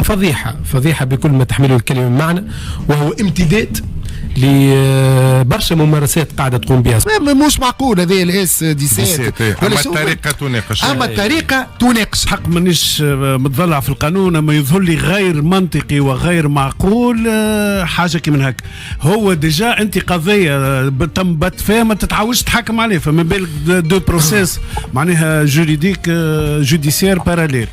فضيحة فضيحة بكل ما تحمله الكلمة من معنى، وهو امتداد لبرشا ممارسات قاعدة تقوم بها. مش معقول هذه الاس 17 اما الطريقة تناقش، اما الطريقة تناقش. حق مانيش متضلع في القانون، اما يظهر لي غير منطقي وغير معقول حاجة كي من هك. هو ديجا انت قضية تم بت فيها ما تتعاودش تحكم عليه، فما بالك دو بروسيس معناها جوريديك جوديسيير باراليل.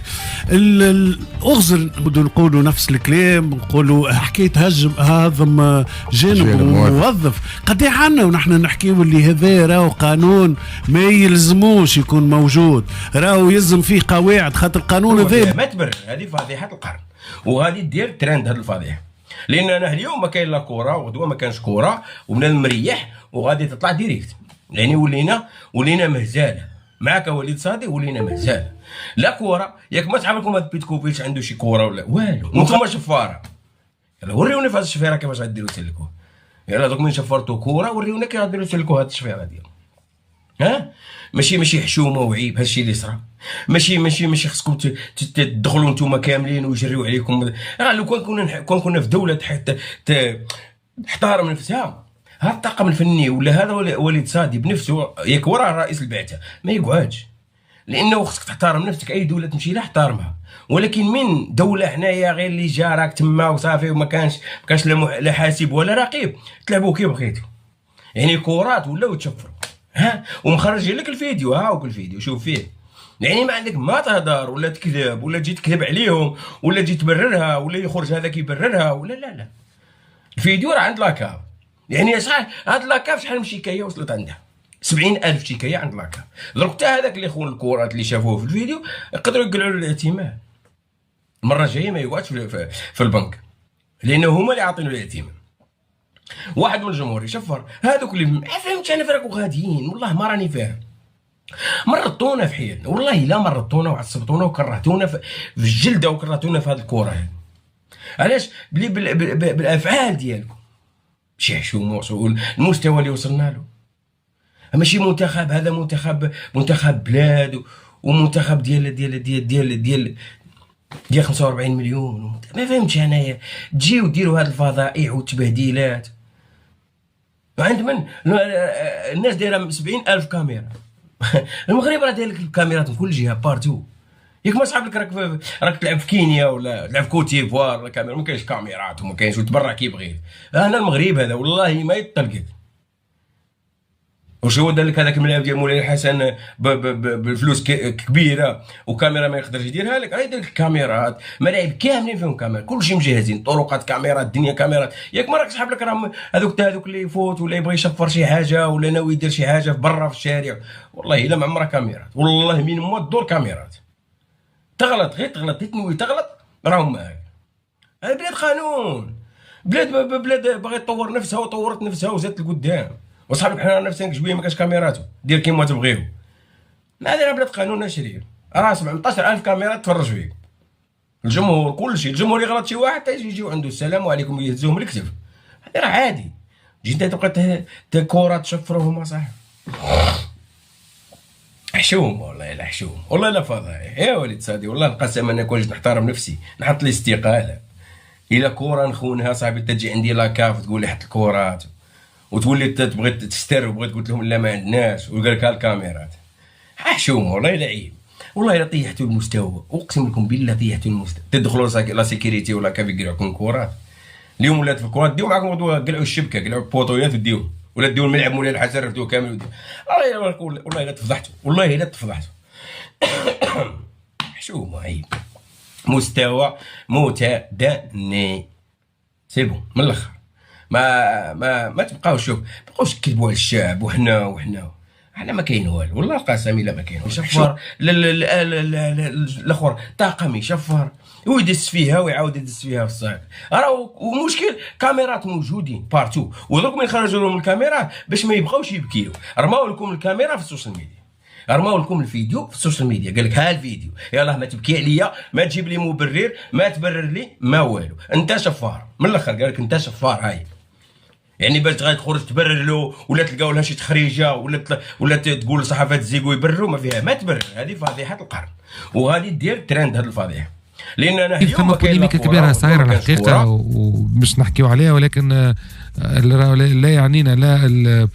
اغزر نقولوا نفس الكلام، نقولوا حكاية هضم جانب موظف. قد عنا ونحن نحكيو اللي هذا راهو قانون ما يلزموش يكون موجود، راهو يلزم فيه قواعد، خاطر القانون هذا ما تبرر. هذه فضيحة القرن، وغادي دير ترند هذه الفضيحة، لان انا اليوم ما كاين لا كوره وغدوه ما كانش كوره وبنادم مريح وغادي تطلع ديريكت. يعني ولينا مهزاله معك وليد صادق، ولينا مهزاله. لا كوره ياك ما تعرف لكم هذا بيتكوفيتش عنده شي كوره ولا والو، وانتم شفاره. يلا وريوني في هذه الشفيره كيفاش غديروا تسلكوه. يلا دوك من شفرتوا كوره وريونا كيف غديروا تسلكوا هذه الشفيره ديالهم. ها ماشي حشومه وعيب هادشي اللي صرا. ماشي خصكم تدخلوا نتوما كاملين ويجريو عليكم. لو كان كنا في دوله تحترم نفسها، هذا الطاقم الفني ولا هذا وليد صادي بنفسه ياك وراه رئيس البعثه ما يقعدش، لانه خصك تحترم نفسك. اي دوله تمشي لها احترمها، ولكن من دوله حنايا غير اللي جا راك تما وصافي وما كانش لا حاسب ولا رقيب، تلعبوا كي بغيتوا. يعني كورات ولاو تشفروا. ها ومخرجين لك الفيديو، هاوك الفيديو شوف فيه. يعني ما عندك ما تهدر ولا تكذب ولا تجي تكذب عليهم ولا تجي تبررها ولا يخرج هذاك يبررها ولا لا. الفيديو راه عند لاكاف. يعني شحال هاد لاكاف شحال من شكايه وصلت عندها؟ 70,000 شكايه عند لاكاف. درك حتى هذاك اللي خون الكورات اللي شافوه في الفيديو يقدروا يقلعوا له الائتمان. المره الجايه ما يقعدش في البنك، لانه هما اللي عاطينه الائتمان. واحد من الجمهور يشفر هذوك اللي ما فهمتش انا فراكم غاديين، والله ما راني فاهم. مرضتونا في حياتنا، والله لا مرضتونا وعصبتونا وكرهتونا في الجلده وكرهتونا في هذه الكره هذه. علاش؟ بلي بالافعال ديالكم. شي حشومه المستوى اللي وصلنا له. ماشي منتخب، هذا منتخب بلاد ومنتخب ديال 45 مليون. ما فهمتش انايا تجيو ديروا هاد الفضائح والتبهديلات. عند من الناس دايره 70,000 كاميرا. المغرب راه داير لك الكاميرات من كل جهه بارتو. ياك ما صحاب لك راك تلعب في كينيا ولا تلعب في كوتيفوار ولا كاميرا، ما كاينش كاميرات وما كاينش وتبرع كي بغيت. هنا المغرب هذا والله ما يطلقك. واش هو دار لك هذاك الملعب ديال مولاي الحسن بالفلوس كبيره وكاميرا ما يقدرش يديرها لك؟ يدير لك كاميرات، ملاعب كاملين فيهم كاميرا، كلشي مجهزين، طرقات كاميرات، الدنيا كاميرات. ياك ما راكش حاب لك راهم هذوك اللي يفوت ولا يبغي يشفر شي حاجه ولا ناوي يدير شي حاجه في برا في الشارع، والله الا ما عمرها كاميرات، والله من ما تدور كاميرات. تغلط غير تغلط تنوي تغلط راهم معاك. هذه بلاد قانون، بلاد باغي تطور نفسها وطورت نفسها وزادت لقدام. وصحابك حنا نفسنا شويه ما كاش كاميراتو دير كيما تبغيو. ما هذه بلاد قانون شرير، راه 17,000 كاميرا تفرج فيك. الجمهور كلشي، الجمهور يغلط شي واحد يجيو عنده السلام عليكم يهزوهم الكتف. هذه راه عادي. جيت تبقى كره تشفروهم صح. حشوم والله لا حشوم، والله لا فضايح يا وليد صادي. والله القسم انا كون جيت نحترم نفسي نحط لي استقاله. الا كره نخونها صاحبي تجي عندي لاكاف تقول لي حط الكرات وتولي تبغي تستر وبغيت قلت لهم لا ما عندناش وقال لك الكاميرات. حشوم والله لا عيب، والله لا طيحتوا المستوى، اقسم لكم بالله طيحتوا المستوى. تدخلوا لا سيكيريتي ولا كيف يقلعوكم كرات. اليوم ولات في الكرات ديو معكم قلعوا الشبكه قلعوا البوطويات وديو ولا ديو الملعب مولاي الحسن رفدوه كامل وديو. والله لا تفضحتوا، والله لا تفضحتوا. حشوم عيب، مستوى متدني. سي بون من الاخر. ما تبقاوش بقاوش تكذبوا على الشعب وحنا ما كاين والو، والله القسم الا ما كاين. يشفر الاخر طاقم يشفر ويدس فيها ويعاود يدس فيها في الصاك. راه ومشكل كاميرات موجودين بارتو، ودروك من خرجوا لهم الكاميرا باش ما يبقاوش يبكيو رماو لكم الكاميرا في السوشيال ميديا، رماو لكم الفيديو في السوشيال ميديا. قال لك ها الفيديو، يلاه ما تبكي عليا، ما تجيب لي مبرر، ما تبرر لي ما والو، انت شفار من الاخر. قال لك انت شفار. هاي يعني باش تغادي تخرج تبرر له ولا تلقاو لها شي تخريجه ولا تقول لصحافه الزيكو يبرروا، ما فيها ما تبرر. هذه فضيحه القرن وغادي دير ترند هذه الفضيحه. لان انا ثم اليوم كاين بوليميكا كبيره صايره الحقيقه ومش نحكيو عليها، ولكن لا يعنينا لا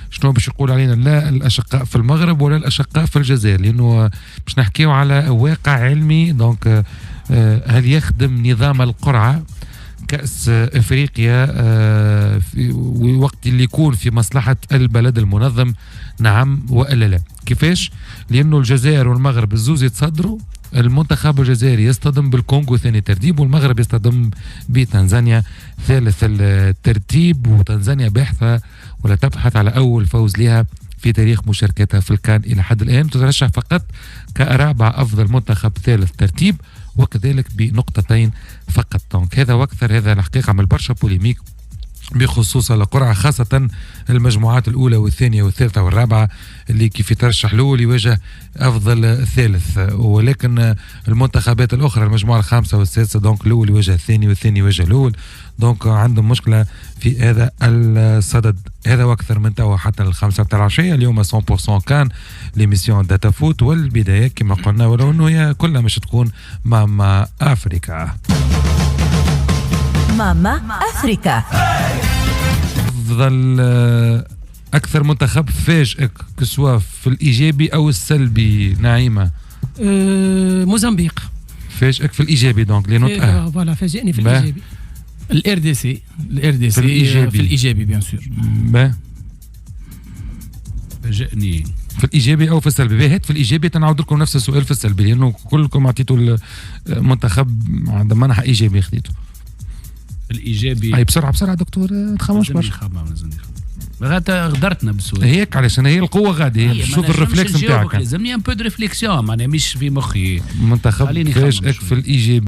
شنو باش يقول علينا لا الاشقاء في المغرب ولا الاشقاء في الجزائر، لانه باش نحكيو على واقع علمي. دونك هل يخدم نظام القرعه كأس افريقيا وقت اللي يكون في مصلحه البلد المنظم؟ نعم والا لا؟ كيفاش؟ لانه الجزائر والمغرب الزوز يتصدروا، المنتخب الجزائري يصطدم بالكونغو ثاني ترتيب، والمغرب يصطدم بتنزانيا ثالث الترتيب، وتنزانيا باحثة ولا تبحث على أول فوز لها في تاريخ مشاركتها في الكان إلى حد الآن، تترشح فقط كرابع أفضل منتخب ثالث ترتيب وكذلك بنقطتين فقط. دونك هذا واكثر، هذا الحقيقة عمل برشا بوليميك بخصوص القرعة، خاصة المجموعات الأولى والثانية والثالثة والرابعة اللي كيف يترشح الأول يواجه أفضل ثالث، ولكن المنتخبات الأخرى المجموعة الخامسة والسادسة دونك الأول يواجه الثاني والثاني يواجه الأول، دونك عندهم مشكلة في هذا الصدد. هذا وأكثر من توا حتى الخمسة بتاع العشية. اليوم 100% كان ليميسيون داتا فوت، والبداية كما قلنا ولو أنه هي كلها مش تكون ماما أفريكا. ماما أفريكا. أفضل أكثر منتخب فاجئك كسوا في الإيجابي أو السلبي نعيمة؟ موزمبيق. فاجئك في الإيجابي دونك لأنه فوالا فاجئني في الإيجابي. الار دي سي في الإيجابي بيان سور. فاجئني في الإيجابي أو في السلبي؟ باهت في الإيجابي تنعود لكم نفس السؤال في السلبي، لأنه كلكم عطيتوا المنتخب عند منح إيجابي خذيته. الايجابي اي بسرعه دكتور تخمش برشا غاتا غدرتنا بالسؤال هيك، علشان هي القوه غادي شوف الريفلكس نتاعك، لازمني ان بو دو ريفليكسيون، معناها مش في مخي. منتخب فاجئك في الايجابي